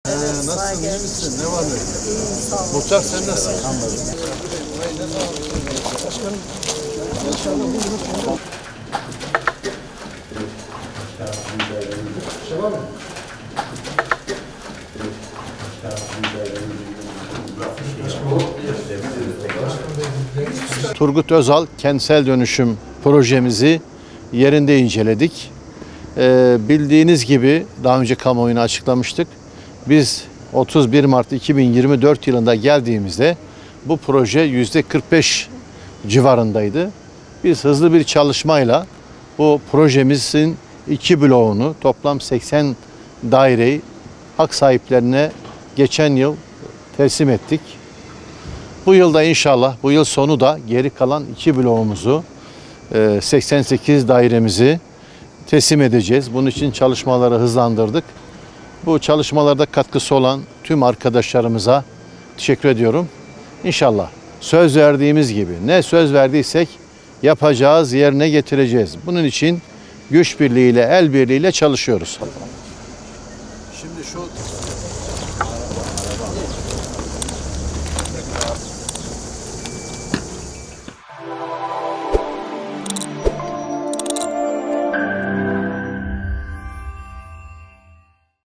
Nasılsın, iyi misin? Ne var ne? İyiyim, sağ olun. Muhtar sen nasılsın? Anladım. Başkanım, inşallah bugün Turgut Özal kentsel dönüşüm projemizi yerinde inceledik. Bildiğiniz gibi daha önce kamuoyuna açıklamıştık. Biz 31 Mart 2024 yılında geldiğimizde bu proje %45 civarındaydı. Biz hızlı bir çalışmayla bu projemizin 2 bloğunu toplam 80 daireyi hak sahiplerine geçen yıl teslim ettik. Bu yılda inşallah, bu yıl sonu da geri kalan 2 bloğumuzu, 88 dairemizi teslim edeceğiz. Bunun için çalışmaları hızlandırdık. Bu çalışmalarda katkısı olan tüm arkadaşlarımıza teşekkür ediyorum. İnşallah söz verdiğimiz gibi ne söz verdiysek yapacağız, yerine getireceğiz. Bunun için güç birliğiyle, el birliğiyle çalışıyoruz. Şimdi şu